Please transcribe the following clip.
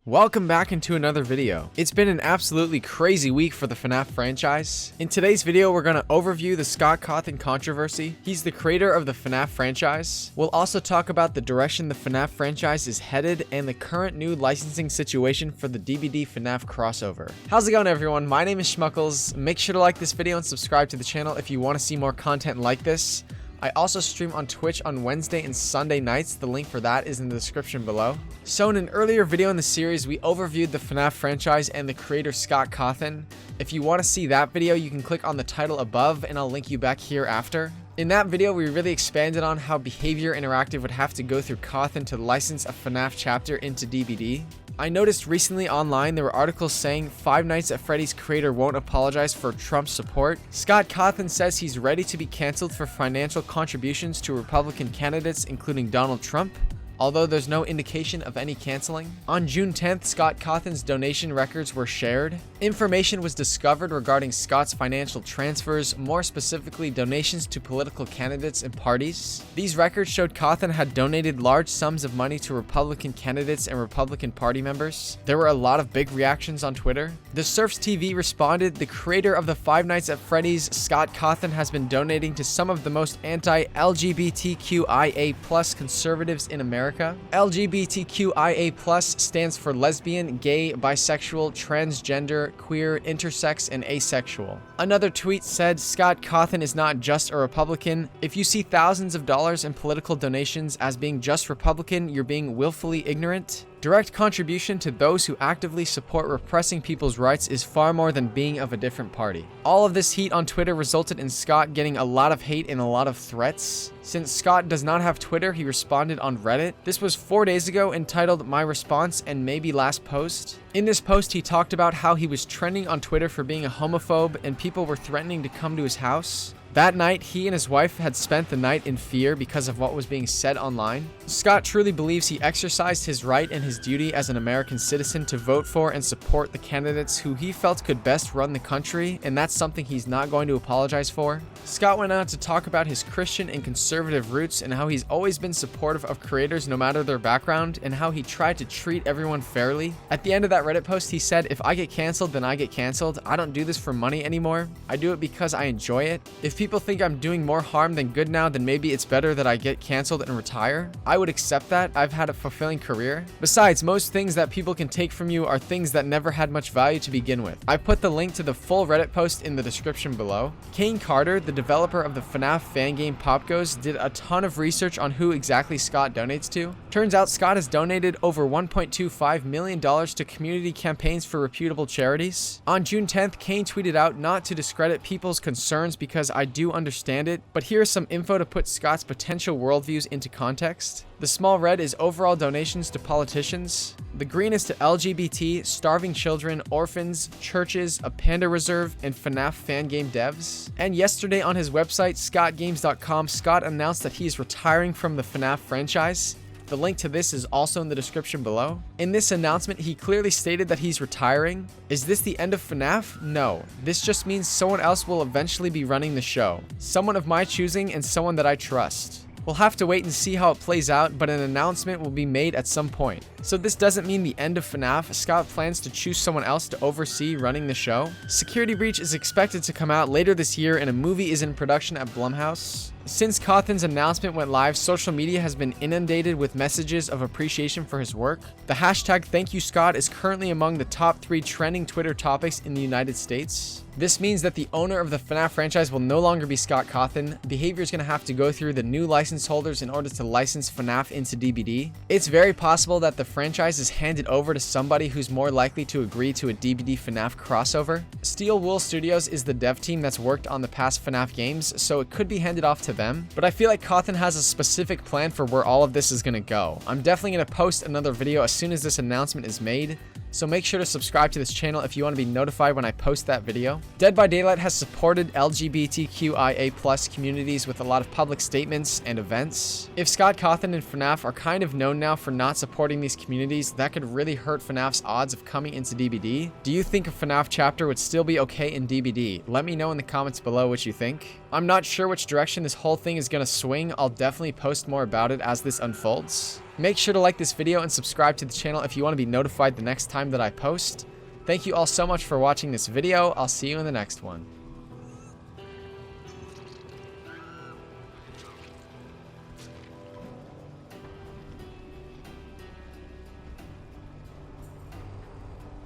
Welcome back into another video. It's been an absolutely crazy week for the FNAF franchise. In today's video, we're going to overview the Scott Cawthon controversy. He's the creator of the FNAF franchise. We'll also talk about the direction the FNAF franchise is headed and the current new licensing situation for the DBD FNAF crossover. How's it going, everyone? My name is Schmuckles. Make sure to like this video and subscribe to the channel if you want to see more content like this. I also stream on Twitch on Wednesday and Sunday nights. The link for that is in the description below. So in an earlier video in the series, we overviewed the FNAF franchise and the creator Scott Cawthon. If you want to see that video, you can click on the title above and I'll link you back here after. In that video, we really expanded on how Behavior Interactive would have to go through Cawthon to license a FNAF chapter into DBD. I noticed recently online there were articles saying Five Nights at Freddy's creator won't apologize for Trump's support. Scott Cawthon says he's ready to be canceled for financial contributions to Republican candidates including Donald Trump, although there's no indication of any canceling. On June 10th, Scott Cawthon's donation records were shared. Information was discovered regarding Scott's financial transfers, more specifically donations to political candidates and parties. These records showed Cawthon had donated large sums of money to Republican candidates and Republican Party members. There were a lot of big reactions on Twitter. The Surfs TV responded, "The creator of the Five Nights at Freddy's, Scott Cawthon, has been donating to some of the most anti-LGBTQIA+ conservatives in America. LGBTQIA+ stands for lesbian, gay, bisexual, transgender, queer, intersex, and asexual." Another tweet said, "Scott Cawthon is not just a Republican. If you see thousands of dollars in political donations as being just Republican, you're being willfully ignorant. Direct contribution to those who actively support repressing people's rights is far more than being of a different party." All of this heat on Twitter resulted in Scott getting a lot of hate and a lot of threats. Since Scott does not have Twitter, he responded on Reddit. This was 4 days ago, entitled "My Response and Maybe Last Post." In this post, he talked about how he was trending on Twitter for being a homophobe and people were threatening to come to his house. That night, he and his wife had spent the night in fear because of what was being said online. Scott truly believes he exercised his right and his duty as an American citizen to vote for and support the candidates who he felt could best run the country, and that's something he's not going to apologize for. Scott went on to talk about his Christian and conservative roots and how he's always been supportive of creators no matter their background and how he tried to treat everyone fairly. At the end of that Reddit post, he said, "If I get canceled, then I get canceled. I don't do this for money anymore. I do it because I enjoy it. If people think I'm doing more harm than good now, then maybe it's better that I get canceled and retire. I would accept that. I've had a fulfilling career. Besides, most things that people can take from you are things that never had much value to begin with." I put the link to the full Reddit post in the description below. Kane Carter, the developer of the FNAF fan game Pop Goes, did a ton of research on who exactly Scott donates to. Turns out Scott has donated over $1.25 million to community campaigns for reputable charities. On June 10th, Kane tweeted out, "Not to discredit people's concerns because I do understand it, but here's some info to put Scott's potential worldviews into context. The small red is overall donations to politicians. The green is to LGBT, starving children, orphans, churches, a panda reserve, and FNAF fan game devs." And yesterday on his website, scottgames.com, Scott announced that he is retiring from the FNAF franchise. The link to this is also in the description below. In this announcement, he clearly stated that he's retiring. Is this the end of FNAF? No. This just means someone else will eventually be running the show. Someone of my choosing and someone that I trust. We'll have to wait and see how it plays out, but an announcement will be made at some point. So this doesn't mean the end of FNAF. Scott plans to choose someone else to oversee running the show. Security Breach is expected to come out later this year, and a movie is in production at Blumhouse. Since Cawthon's announcement went live, social media has been inundated with messages of appreciation for his work. The hashtag #ThankYouScott is currently among the top 3 trending Twitter topics in the United States. This means that the owner of the FNAF franchise will no longer be Scott Cawthon. Behavior is going to have to go through the new license holders in order to license FNAF into DBD. It's very possible that the franchise is handed over to somebody who's more likely to agree to a DBD FNAF crossover. Steel Wool Studios is the dev team that's worked on the past FNAF games, so it could be handed off to them. But I feel like Cawthon has a specific plan for where all of this is going to go. I'm definitely going to post another video as soon as this announcement is made. So make sure to subscribe to this channel if you want to be notified when I post that video. Dead by Daylight has supported LGBTQIA+ communities with a lot of public statements and events. If Scott Cawthon and FNAF are kind of known now for not supporting these communities, that could really hurt FNAF's odds of coming into DBD. Do you think a FNAF chapter would still be okay in DBD? Let me know in the comments below what you think. I'm not sure which direction this whole thing is going to swing. I'll definitely post more about it as this unfolds. Make sure to like this video and subscribe to the channel if you want to be notified the next time that I post. Thank you all so much for watching this video. I'll see you in the next one.